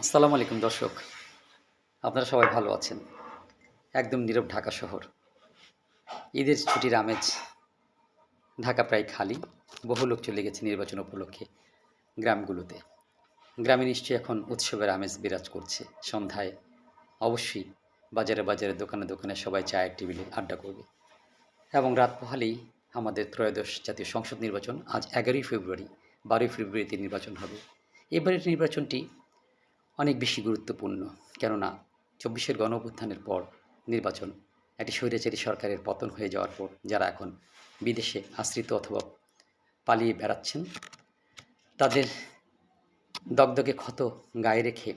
আসসালামু আলাইকুম দর্শক, আপনারা সবাই ভালো আছেন। একদম নীরব ঢাকা শহর। ঈদের ছুটির আমেজ, ঢাকা প্রায় খালি। বহু লোক চলে গেছে নির্বাচন উপলক্ষে গ্রামগুলোতে। গ্রামে নিশ্চয়ই এখন উৎসবের আমেজ বিরাজ করছে। সন্ধ্যায় অবশ্যই বাজারে বাজারে দোকানে দোকানে সবাই চায়ের টেবিলে আড্ডা করবে। এবং রাত পোহালেই আমাদের ত্রয়োদশ জাতীয় সংসদ নির্বাচন আজ 11ই ফেব্রুয়ারি, 12ই ফেব্রুয়ারিতে নির্বাচন হবে। এবারের নির্বাচনটি অনেক বেশি গুরুত্বপূর্ণ, কেননা 24-এর গণঅভ্যুত্থানের পর নির্বাচন একটি স্বৈরাচারী সরকারের পতন হয়ে যাওয়ার পর যারা এখন বিদেশে আশ্রিত অথবা পালিয়ে বেড়াচ্ছেন, তাদের দগদগে ক্ষত গায়ে রেখে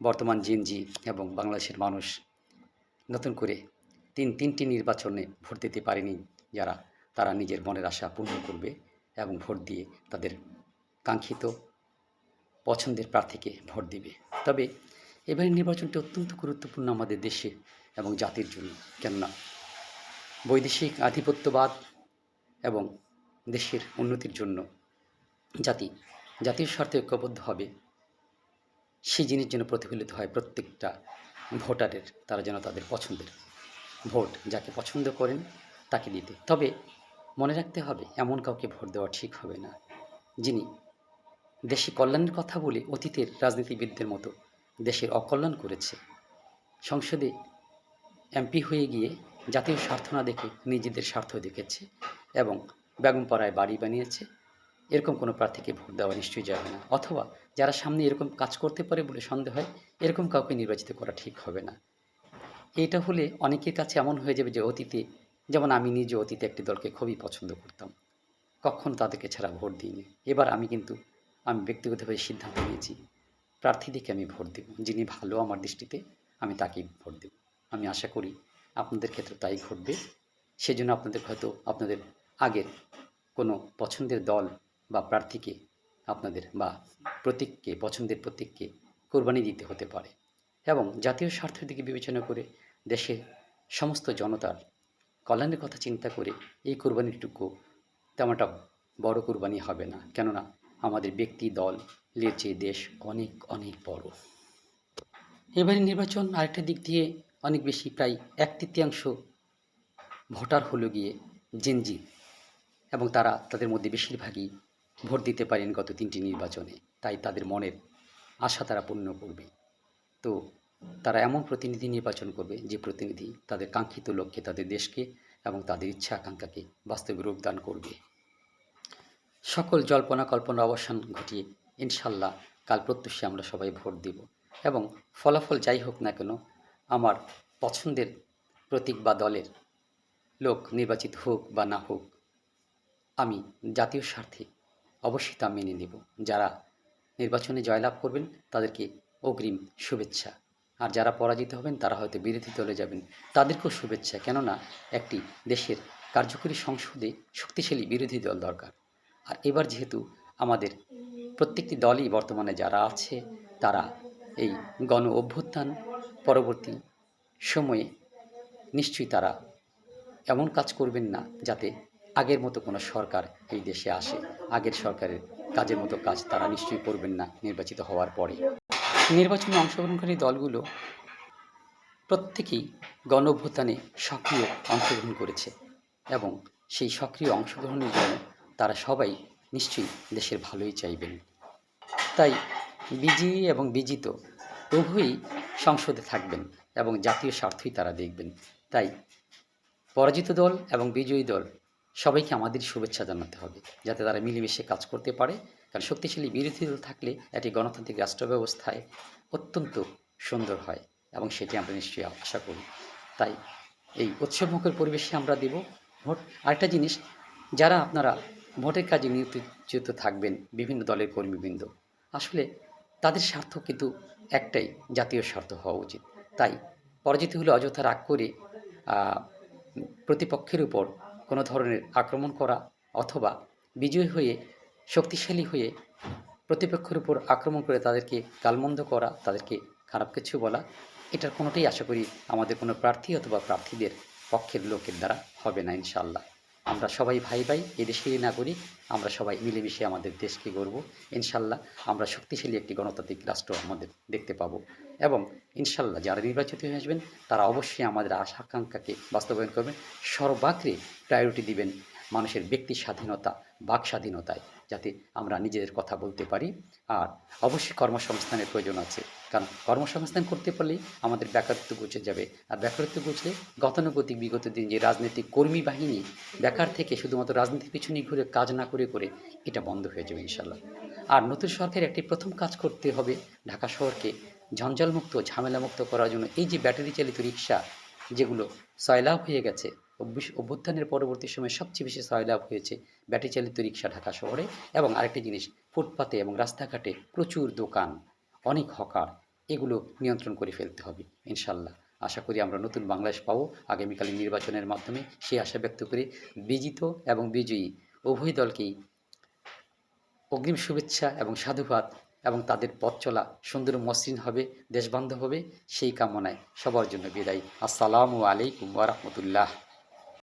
বর্তমান জিএনজি এবং বাংলাদেশের মানুষ নতুন করে তিনটি নির্বাচনে ভোট দিতে পারেনি যারা, তারা নিজের মনের আশা পূর্ণ করবে এবং ভোট দিয়ে তাদের কাঙ্ক্ষিত পছন্দের প্রার্থীকে ভোট দিবে। তবে এবারের নির্বাচনটি অত্যন্ত গুরুত্বপূর্ণ আমাদের দেশে এবং জাতির জন্য, কেননা বৈদেশিক আধিপত্যবাদ এবং দেশের উন্নতির জন্য জাতীয় স্বার্থে ঐক্যবদ্ধ হবে, সেই জিনিস যেন প্রতিফলিত হয় প্রত্যেকটা ভোটারের। তারা যেন তাদের পছন্দের ভোট, যাকে পছন্দ করেন তাকে দিতে। তবে মনে রাখতে হবে, এমন কাউকে ভোট দেওয়া ঠিক হবে না যিনি দেশে কল্যাণের কথা বলে অতীতের রাজনীতিবিদদের মতো দেশের অকল্যাণ করেছে। সংসদে এমপি হয়ে গিয়ে জাতীয় স্বার্থ না দেখে নিজেদের স্বার্থ দেখেছে এবং বেগমপাড়ায় বাড়ি বানিয়েছে। এরকম কোনো প্রার্থীকে ভোট দেওয়া নিশ্চয়ই যাবে না, অথবা যারা সামনে এরকম কাজ করতে পারে বলে সন্দেহ হয়, এরকম কাউকে নির্বাচিত করা ঠিক হবে না। এইটা হলে অনেকের কাছে এমন হয়ে যাবে যে অতীতে, যেমন আমি নিজে অতীতে একটি দলকে খুবই পছন্দ করতাম, কখনো তাদেরকে ছাড়া ভোট দিইনি। এবার আমি ব্যক্তিগতভাবে সিদ্ধান্ত নিয়েছি, প্রার্থীদেরকে আমি ভোট দেব, যিনি ভালো আমার দৃষ্টিতে আমি তাকেই ভোট দেব। আমি আশা করি আপনাদের ক্ষেত্রে তাই ঘটবে। সেজন্য আপনাদের আগের কোনো পছন্দের দল বা প্রার্থীকে আপনাদের বা পছন্দের প্রতীককে কোরবানি দিতে হতে পারে এবং জাতীয় স্বার্থের দিকে বিবেচনা করে দেশের সমস্ত জনতার কল্যাণের কথা চিন্তা করে এই কোরবানিটুকু তেমন একটা বড় কোরবানি হবে না, কেননা আমাদের ব্যক্তি দলের চেয়ে দেশ অনেক অনেক বড়। এবারের নির্বাচন আরেকটা দিক দিয়ে অনেক বেশি, প্রায় 1/3 ভোটার হলো গিয়ে জেনজি, এবং তাদের মধ্যে বেশিরভাগই ভোট দিতে পারেন গত 3টি নির্বাচনে। তাই তাদের মনের আশা তারা পূর্ণ করবে। তো তারা এমন প্রতিনিধি নির্বাচন করবে যে প্রতিনিধি তাদের কাঙ্ক্ষিত লক্ষ্যে, তাদের দেশকে এবং তাদের ইচ্ছা আকাঙ্ক্ষাকে বাস্তবে রূপদান করবে। সকল জল্পনা কল্পনার অবসান ঘটিয়ে ইনশাল্লাহ কাল প্রত্যুষে আমরা সবাই ভোট দিব এবং ফলাফল যাই হোক না কেন, আমার পছন্দের প্রতীক বা দলের লোক নির্বাচিত হোক বা না হোক, আমি জাতীয় স্বার্থে অবশ্যই তা মেনে নেব। যারা নির্বাচনে জয়লাভ করবেন তাদেরকে অগ্রিম শুভেচ্ছা, আর যারা পরাজিত হবেন তারা হয়তো বিরোধী দলে যাবেন, তাদেরকেও শুভেচ্ছা। কেননা একটি দেশের কার্যকরী সংসদে শক্তিশালী বিরোধী দল দরকার। আর এবার যেহেতু আমাদের প্রত্যেকটি দলই বর্তমানে যারা আছে, তারা এই গণ অভ্যুত্থান পরবর্তী সময়ে নিশ্চয়ই তারা এমন কাজ করবেন না যাতে আগের মতো কোনো সরকার এই দেশে আসে। আগের সরকারের কাজের মতো কাজ তারা নিশ্চয়ই করবেন না নির্বাচিত হওয়ার পরে। নির্বাচনে অংশগ্রহণকারী দলগুলো প্রত্যেকেই গণ অভ্যুত্থানে সক্রিয় অংশগ্রহণ করেছে এবং সেই সক্রিয় অংশগ্রহণের জন্য তারা সবাই নিশ্চয়ই দেশের ভালোই চাইবেন। তাই বিজয়ী এবং বিজিত উভয়ই সংসদে থাকবেন এবং জাতীয় স্বার্থই তারা দেখবেন। তাই পরাজিত দল এবং বিজয়ী দল সবাইকে আমাদের শুভেচ্ছা জানাতে হবে, যাতে তারা মিলেমিশে কাজ করতে পারে। কারণ শক্তিশালী বিরোধী দল থাকলে একটি গণতান্ত্রিক রাষ্ট্র ব্যবস্থায় অত্যন্ত সুন্দর হয় এবং সেটি আমরা নিশ্চয়ই আশা করি। তাই এই উৎসবমুখর পরিবেশে আমরা দেব ভোট। আরেকটা জিনিস, যারা আপনারা ভোটের কাজে নিয়োজিত থাকবেন, বিভিন্ন দলের কর্মীবৃন্দ, আসলে তাদের স্বার্থ কিন্তু একটাই, জাতীয় স্বার্থ হওয়া উচিত। তাই পরাজিত হলে অযথা রাগ করে প্রতিপক্ষের উপর কোনো ধরনের আক্রমণ করা অথবা বিজয়ী হয়ে শক্তিশালী হয়ে প্রতিপক্ষের উপর আক্রমণ করে তাদেরকে গালমন্দ করা, তাদেরকে খারাপ কিছু বলা, এটার কোনোটাই আশা করি আমাদের কোনো প্রার্থী অথবা প্রার্থীদের পক্ষের লোকের দ্বারা হবে না ইনশাআল্লাহ। আমরা সবাই ভাই ভাই, এদেশেরই নাগরিক। আমরা সবাই মিলেমিশে আমাদের দেশকে গড়ব। ইনশাল্লাহ আমরা শক্তিশালী একটি গণতান্ত্রিক রাষ্ট্র আমাদের দেখতে পাবো। এবং ইনশাল্লাহ যারা নির্বাচিত হয়ে আসবেন তারা অবশ্যই আমাদের আশা আকাঙ্ক্ষাকে বাস্তবায়ন করবেন। সর্বাগ্রে প্রায়োরিটি দিবেন মানুষের ব্যক্তি স্বাধীনতা, বাক স্বাধীনতায়, যাতে আমরা নিজেদের কথা বলতে পারি। আর অবশ্যই কর্মসংস্থানের প্রয়োজন আছে, কারণ কর্মসংস্থান করতে পারলেই আমাদের বেকারত্ব ঘুচে যাবে। আর বেকারত্ব ঘুচলে গতানুগতিক বিগত দিন যে রাজনৈতিক কর্মী বাহিনী বেকার থেকে শুধুমাত্র রাজনীতির পিছনে ঘুরে কাজ না করে করে এটা বন্ধ হয়ে যাবে ইনশাল্লাহ। আর নতুন সরকারের একটি প্রথম কাজ করতে হবে ঢাকা শহরকে ঝঞ্ঝালমুক্ত, ঝামেলামুক্ত করার জন্য এই যে ব্যাটারি চালিত রিক্সা যেগুলো সয়লাভ হয়ে গেছে, অভ্যুত্থানের পরবর্তী সময়ে সবচেয়ে বেশি সয়লাভ হয়েছে ব্যাটারি চালিত রিক্সা ঢাকা শহরে। এবং আরেকটি জিনিস, ফুটপাতে এবং রাস্তাঘাটে প্রচুর দোকান, অনেক হকার, এগুলো নিয়ন্ত্রণ করে ফেলতে হবে ইনশাল্লাহ। আশা করি আমরা নতুন বাংলাদেশ পাবো আগামীকালের নির্বাচনের মাধ্যমে, সেই আশা ব্যক্ত করে বিজিত এবং বিজয়ী উভয় দলকেই অগ্রিম শুভেচ্ছা এবং সাধুবাদ, এবং তাদের পথ চলা সুন্দর মসৃণ হবে, দেশবান্ধব হবে, সেই কামনায় সবার জন্য বিদায়। আসসালামু আলাইকুম ওয়া রাহমাতুল্লাহ।